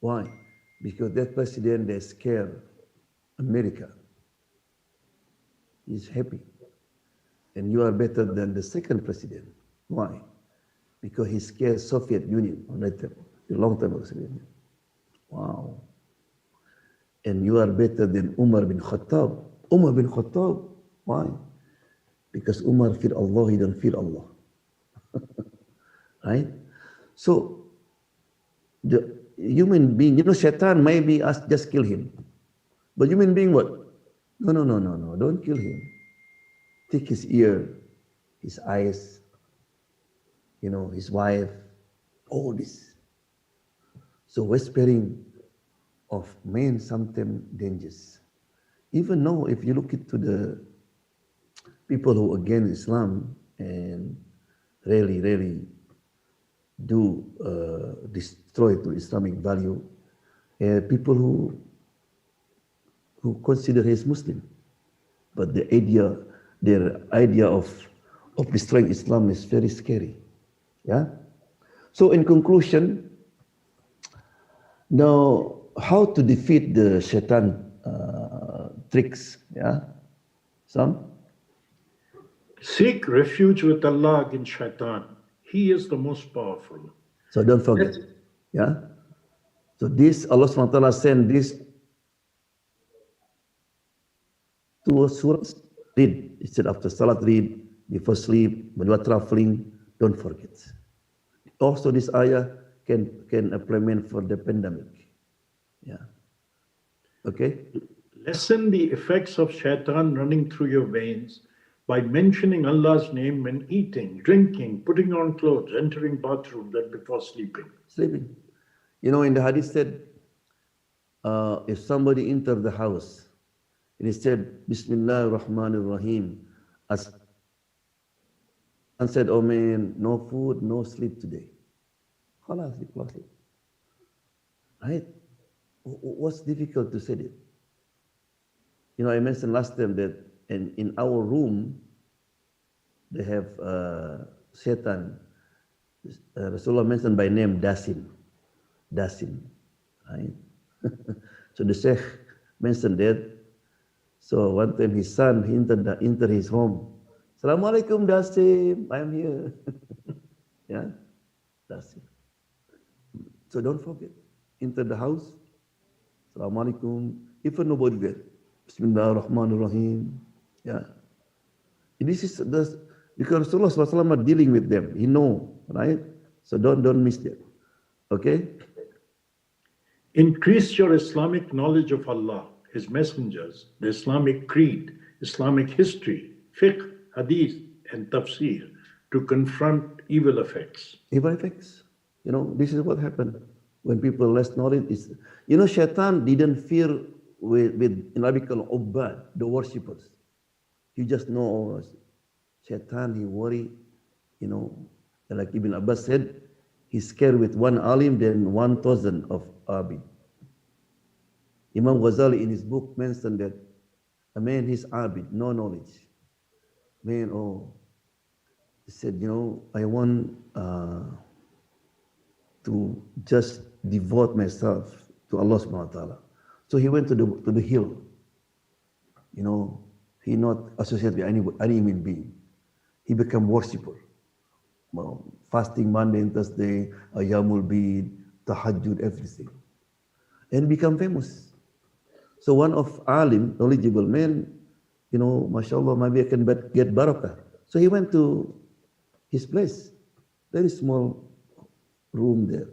Why? Because that president, they scare America. He's happy. And you are better than the second president. Why? Because he scared Soviet Union on that time, the long time ago. Wow. And you are better than Umar bin Khattab. Umar bin Khattab. Why? Because Umar fear Allah, he don't fear Allah. Right? So, the human being, shaitan maybe us just kill him. But human being what? No, don't kill him. Take his ear, his eyes, his wife, all this. So whispering of men sometimes dangerous. Even now, if you look into the people who against Islam and really do destroy to Islamic value, people who consider he is Muslim, but their idea of destroying Islam is very scary. Yeah. So in conclusion, now how to defeat the shaitan tricks? Yeah. Some. Seek refuge with Allah against shaitan. He is the most powerful. So don't forget. Yeah. So this, Allah subhanahu wa ta'ala sent this to a surah. Read. Instead after salat, read. Before sleep, when you are traveling, don't forget. Also this ayah can implement for the pandemic. Yeah. Okay. Lessen the effects of shaitan running through your veins by mentioning Allah's name when eating, drinking, putting on clothes, entering bathroom, and before sleeping. Sleeping. In the hadith said, if somebody entered the house and he said, Bismillah ar-Rahman ar-Rahim, and said, oh man, no food, no sleep today. Khalas, he fall asleep. Right? What's difficult to say it? I mentioned last time that in our room, they have Shaitan. Rasulullah mentioned by name Dasim. Dasim, right? So the Sheikh mentioned that. So one time his son, he entered his home. Assalamualaikum Dasim, I am here. Yeah, Dasim. So don't forget, enter the house. Assalamualaikum. Even nobody there. Bismillahirrahmanirrahim. Yeah. This is the because Rasulullah SAW are dealing with them. He know, right? So don't miss that. Okay? Increase your Islamic knowledge of Allah, His messengers, the Islamic creed, Islamic history, fiqh, hadith, and tafsir to confront evil effects. Evil effects. You know, this is what happened when people less knowledge is. You know, shaitan didn't fear with in Arabic called ubbad, the worshippers. You just know, oh, shaitan, he worry, you know, like Ibn Abbas said, he's scared with one alim than 1,000 of abid. Imam Ghazali in his book mentioned that a man is abid, no knowledge. Man, oh, he said, you know, I want to just devote myself to Allah subhanahu wa ta'ala. So he went to the hill. You know, he not associated with any human being. He became worshipper. Well, fasting Monday and Thursday, Ayyamul Bid, Tahajjud, everything. And become famous. So one of alim, knowledgeable man, you know, mashallah, maybe I can get barakah. So he went to his place, very small room there.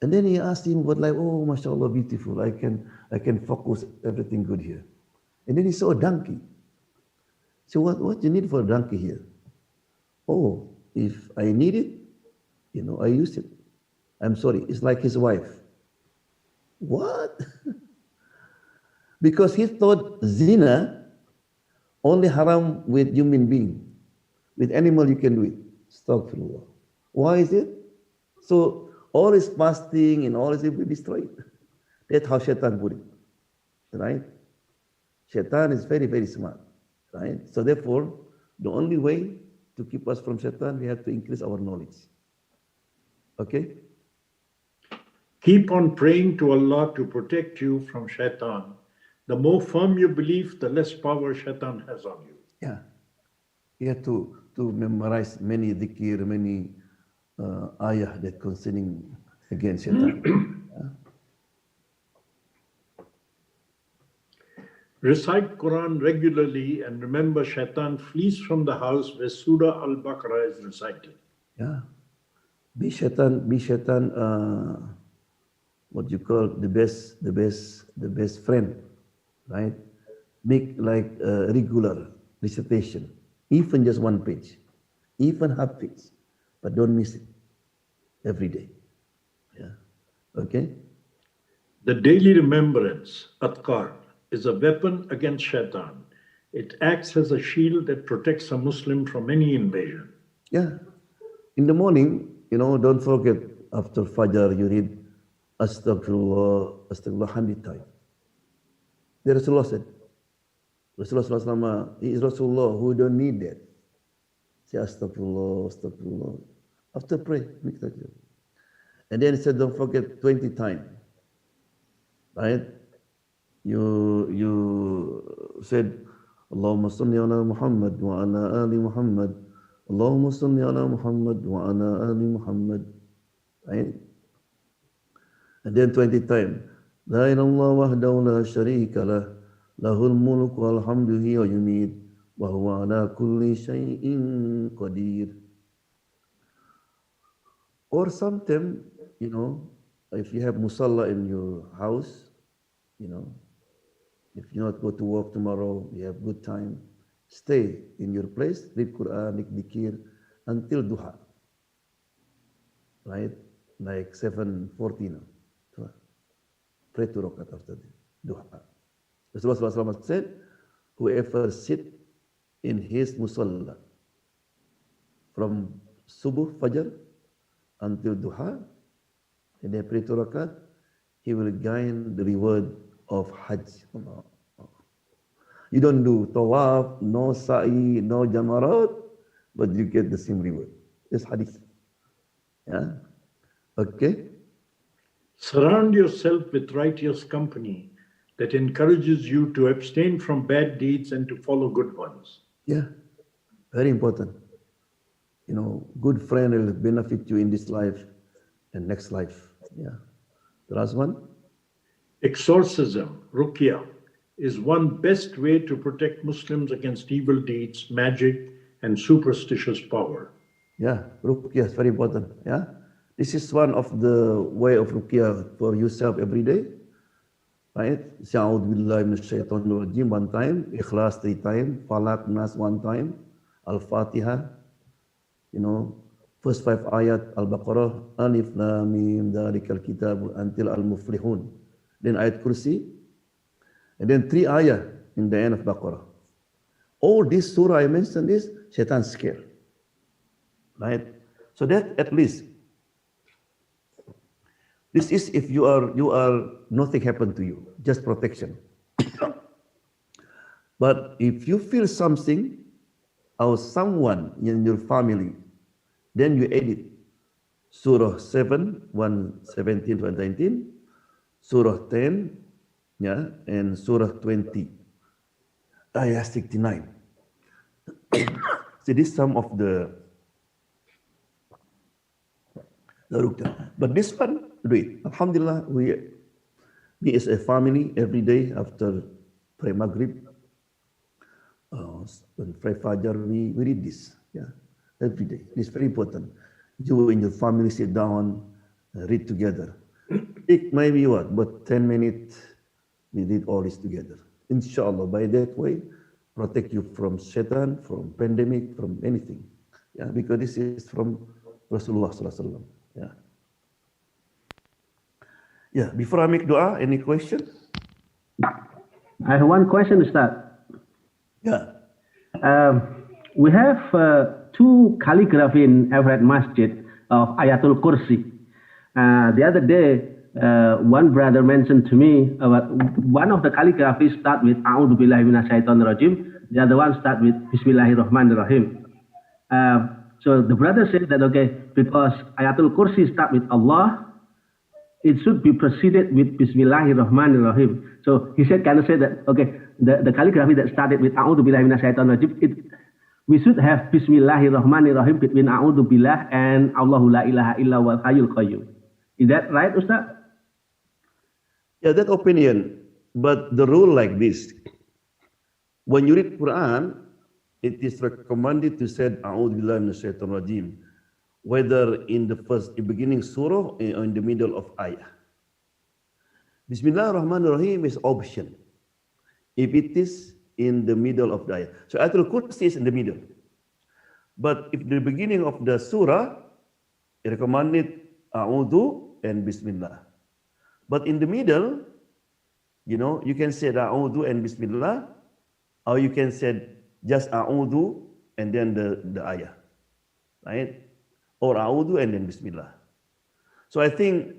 And then he asked him, what like, oh, mashallah, beautiful. I can focus everything good here. And then he saw a donkey. So what you need for a donkey here? Oh, if I need it, you know, I use it. I'm sorry, it's like his wife. What? Because he thought zina only haram with human being. With animal you can do it. Astaghfirullah. Why is it? So all his fasting and all his will be destroyed. That's how shaitan put it. Right? Shaitan is very, very smart. Right? So therefore, the only way to keep us from shaitan, we have to increase our knowledge. Okay? Keep on praying to Allah to protect you from shaitan. The more firm your belief, the less power shaitan has on you. Yeah. You have to memorize many dhikr, many ayah that concerning against shaitan. Recite Quran regularly and remember shaitan flees from the house where Surah Al-Baqarah is recited. Yeah. Be shaitan, what you call the best friend, right? Make like a regular recitation, even just one page, even half page, but don't miss it every day. Yeah. Okay? The daily remembrance, Adkar, is a weapon against shaitan. It acts as a shield that protects a Muslim from any invasion. Yeah. In the morning, you know, don't forget after Fajr, you read Astaghfirullah, Astaghfirullah 100 times. The Rasulullah said, Rasulullah, he is Rasulullah who don't need that. Say Astaghfirullah, Astaghfirullah. After pray, make that. And then he said, don't forget 20 times. Right? You said, Allahumma salli ala Muhammad wa ala ali Muhammad. Allahumma salli ala Muhammad wa ala ali Muhammad. Right? And then 20 times. La ilaha wahdahu la sharika lah. Lahul mulk wal hamdu hiya yumid. Wa huwa ala kulli shay'in qadir. Or sometimes, you know, if you have musalla in your house, you know, if you not go to work tomorrow, you have good time, stay in your place, read Quran, read dhikr until duha. Right? Like 7:40 now. Pray 2 rakat after the duha. Rasulullah SAW said, whoever sit in his musalla from subuh, fajr until duha, and then pray 2 rakat, he will gain the reward of Hajj. You don't do tawaf, no sa'i, no jamarat, but you get the same reward. This hadith. Yeah? Okay? Surround yourself with righteous company that encourages you to abstain from bad deeds and to follow good ones. Yeah, very important. Good friend will benefit you in this life and next life. Yeah. The last one? Exorcism, ruqya, is one best way to protect Muslims against evil deeds, magic, and superstitious power. Yeah, ruqyah is very important. Yeah. This is one of the way of ruqyah for yourself every day. Right? A'udhu billahi minash shaitanir rajim one time, Ikhlas 3 times, Falak Nas 1 time, Al-Fatiha, first 5 ayat Al-Baqarah, Alif Lam Mim Dzalikal Kitab until Al-Muflihun. Then ayat Kursi, and then 3 ayat in the end of Baqarah. All this surah I mentioned is shaitan scare. Right? So that at least, this is if you are nothing happened to you, just protection. But if you feel something or someone in your family, then you edit Surah 7, 117 to 119, Surah 10, yeah, and Surah 20, Ayah 69. See, this is some of the ruqyah. But this one, do it. Alhamdulillah, we as a family every day after pray Maghrib, when pray Fajr, we read this. Yeah, every day. It's very important. You and your family sit down, read together. It maybe what, but 10 minutes, we did all this together. Inshallah, by that way, protect you from shaitan, from pandemic, from anything. Yeah, because this is from Rasulullah Sallallahu Alaihi Wasallam. Yeah. Yeah, before I make dua, any question? I have one question, Ustaz. Yeah. We have 2 calligraphy in Everett Masjid of Ayatul Kursi. The other day, one brother mentioned to me about one of the calligraphies start with A'udhu billahi minash shaytanir rajim. The other one start with Bismillahirrahmanirrahim. So the brother said that, okay, because Ayatul Kursi start with Allah, it should be preceded with Bismillahirrahmanirrahim. So he said, kind of said that, okay, the calligraphy that started with A'udhu billahi minash shaitanir rajim, we should have Bismillahirrahmanirrahim between A'udhu billah and Allahu la ilaha illa wal hayyul qayyum. Is that right, Ustaz? Yeah, that opinion. But the rule like this, when you read Quran, it is recommended to say A'udhu billahi minash shaitanir rajim, whether in the beginning surah or in the middle of ayah. Bismillahirrahmanirrahim is option if it is in the middle of the ayah. So Ayatul Kursi is in the middle. But if the beginning of the surah, it recommended A'udhu and Bismillah. But in the middle, you can say A'udhu and Bismillah, or you can say just A'udhu and then the ayah. Right? Or A'udhu and then Bismillah. So I think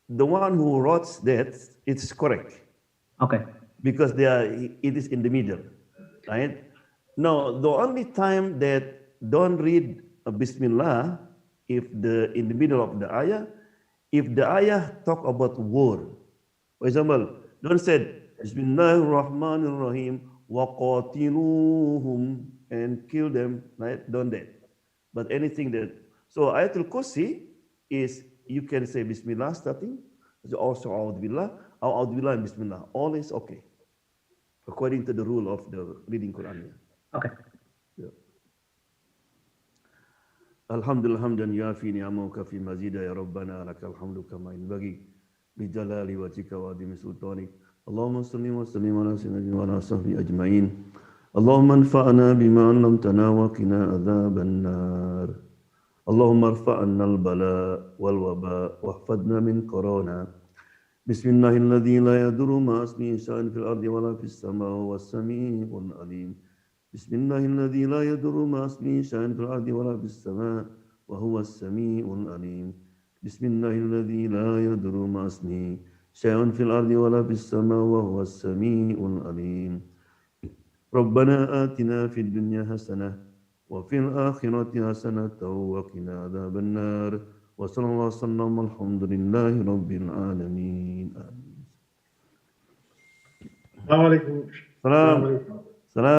the one who wrote that, it's correct. Okay. Because it is in the middle, right? Now, the only time that don't read a Bismillah in the middle of the ayah, if the ayah talk about war. For example, don't say Bismillahirrahmanirrahim waqatiluhum and kill them, right? Don't that. But anything that, so Ayatul Kursi is, you can say Bismillah starting, also A'udhu Billah, or A'udhu Billah and Bismillah. All is okay, according to the rule of the reading Quran. Okay. Yeah. Alhamdulillah hamdan yafi ni'amuka fi mazida ya Rabbana lakal hamdu kama yanbaghi bi jalali wajhika wa adhimi sultanik. Allahumma salli wa sallim ala sayyidina wa ala sahbihi ajma'in. Allahumma anfa'na bima 'allamtana wa qina adhaban nar. اللهم ارفع عنا البلاء والوباء واحفظنا من كورونا. بسم الله الذي لا يضر مع اسمه شيء في الارض ولا في السماء وهو السميع العليم. بسم الله الذي لا يضر مع اسمه شيء في الارض ولا في السماء وهو السميع العليم. بسم الله الذي لا يضر مع اسمه شيء في الارض ولا في السماء وهو السميع العليم. ربنا آتنا في الدنيا حسنة وفي الآخرة حسنة وقنا عذاب النار وصلى الله وسلم الحمد لله رب العالمين. Assalamu alaikum. Salam. Assalamu alaikum.